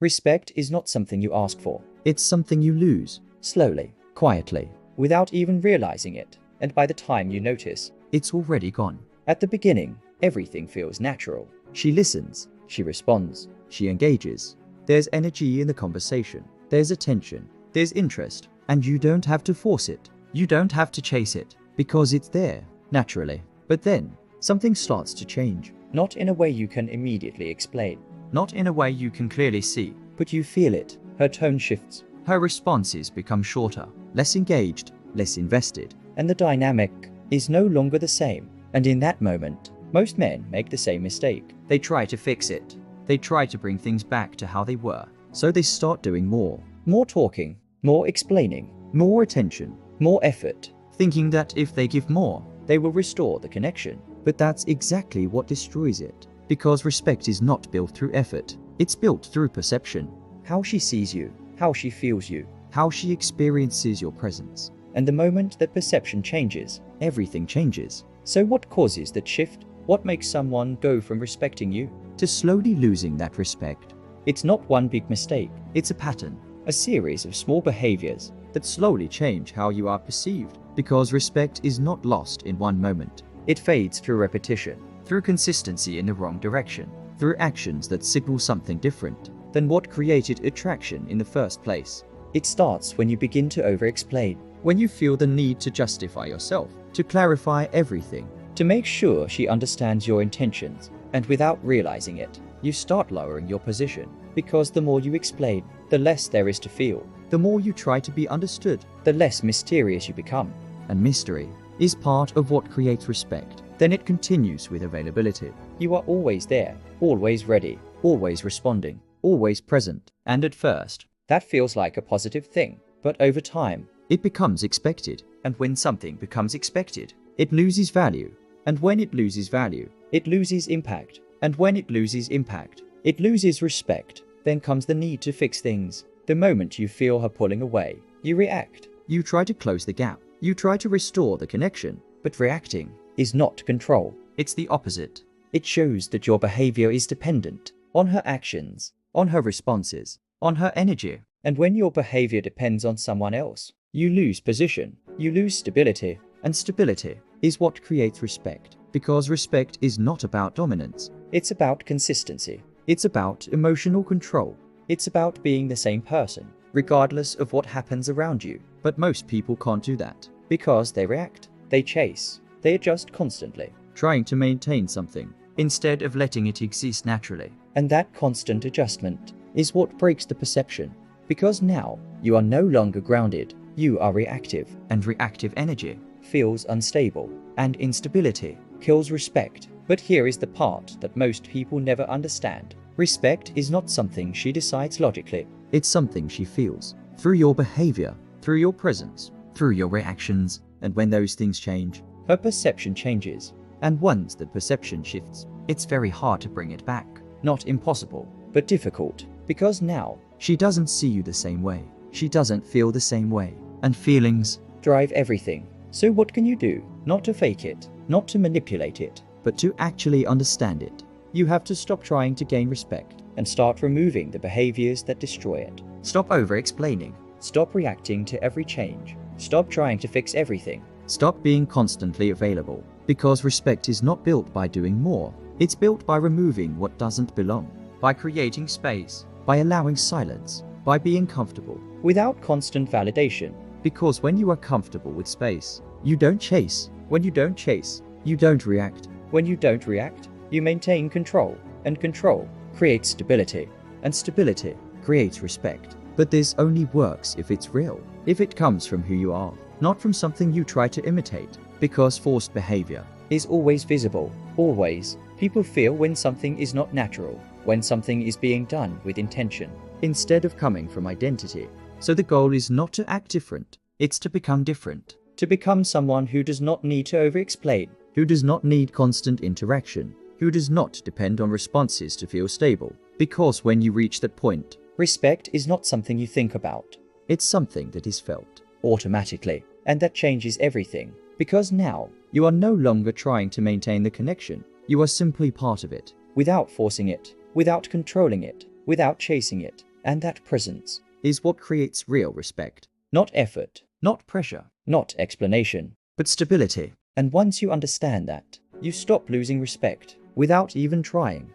Respect is not something you ask for. It's something you lose, Slowly, quietly. without even realizing it, and by the time you notice, It's already gone. at the beginning, everything feels natural. She listens, She responds. she engages. There's energy in the conversation, there's attention, there's interest, and you don't have to force it. You don't have to chase it, because it's there, naturally. But then, something starts to change. Not in a way you can immediately explain, Not in a way you can clearly see. but you feel it. Her tone shifts, Her responses become shorter, less engaged, less invested. and the dynamic is no longer the same. And in that moment, most men make the same mistake. They try to fix it. They try to bring things back to how they were. So they start doing more. More talking, more explaining, More attention. more effort. Thinking that if they give more, They will restore the connection. but that's exactly what destroys it. Because respect is not built through effort. It's built through perception. How she sees you, how she feels you. How she experiences your presence. And the moment that perception changes, Everything changes. so what causes that shift? What makes someone go from respecting you? To slowly losing that respect. It's not one big mistake, It's a pattern. a series of small behaviors. That slowly change how you are perceived. Because respect is not lost in one moment. It fades through repetition, Through consistency in the wrong direction. Through actions that signal something different. than what created attraction in the first place. It starts when you begin to over-explain, When you feel the need to justify yourself. To clarify everything. to make sure she understands your intentions, and without realizing it, you start lowering your position, because the more you explain, the less there is to feel, The more you try to be understood. the less mysterious you become. And mystery is part of what creates respect. Then it continues with availability. You are always there, always ready, always responding, always present, and at first, that feels like a positive thing, but over time, It becomes expected. and when something becomes expected, It loses value. and when it loses value, it loses impact, and when it loses impact, it loses respect. Then comes the need to fix things. The moment you feel her pulling away, you react. You try to close the gap. You try to restore the connection. But reacting is not control. It's the opposite. It shows that your behavior is dependent on her actions, On her responses. On her energy. and when your behavior depends on someone else, you lose position, you lose stability, And stability is what creates respect. Because respect is not about dominance. it's about consistency, It's about emotional control. it's about being the same person, regardless of what happens around you, But most people can't do that. because they react, they chase, they adjust constantly, Trying to maintain something instead of letting it exist naturally. and that constant adjustment is what breaks the perception, because now you are no longer grounded, you are reactive, And reactive energy. feels unstable, and instability kills respect. But here is the part that most people never understand. Respect is not something she decides logically. It's something she feels. Through your behavior. Through your presence. Through your reactions. And when those things change. Her perception changes. And once the perception shifts, it's very hard to bring it back. Not impossible, but difficult, because now She doesn't see you the same way. She doesn't feel the same way. And feelings, drive everything. So what can you do? Not to fake it, not to manipulate it. but to actually understand it. You have to stop trying to gain respect and start removing the behaviors that destroy it. Stop over-explaining. Stop reacting to every change. Stop trying to fix everything. Stop being constantly available. Because respect is not built by doing more. It's built by removing what doesn't belong. By creating space. By allowing silence. By being comfortable. Without constant validation. Because when you are comfortable with space, you don't chase. When you don't chase, you don't react. When you don't react, you maintain control, and control creates stability, and stability creates respect. But this only works if it's real. If it comes from who you are, not from something you try to imitate. Because forced behavior Is always visible, always. People feel when something is not natural, when something is being done with intention. instead of coming from identity. So the goal is not to act different, it's to become different. To become someone who does not need to over-explain, Who does not need constant interaction. Who does not depend on responses to feel stable. Because when you reach that point, respect is not something you think about it's something that is felt. automatically, and that changes everything. Because now, You are no longer trying to maintain the connection. You are simply part of it. without forcing it, without controlling it, without chasing it, And that presence is what creates real respect. not effort, Not pressure, not explanation. but stability. And once you understand that, you stop losing respect Without even trying.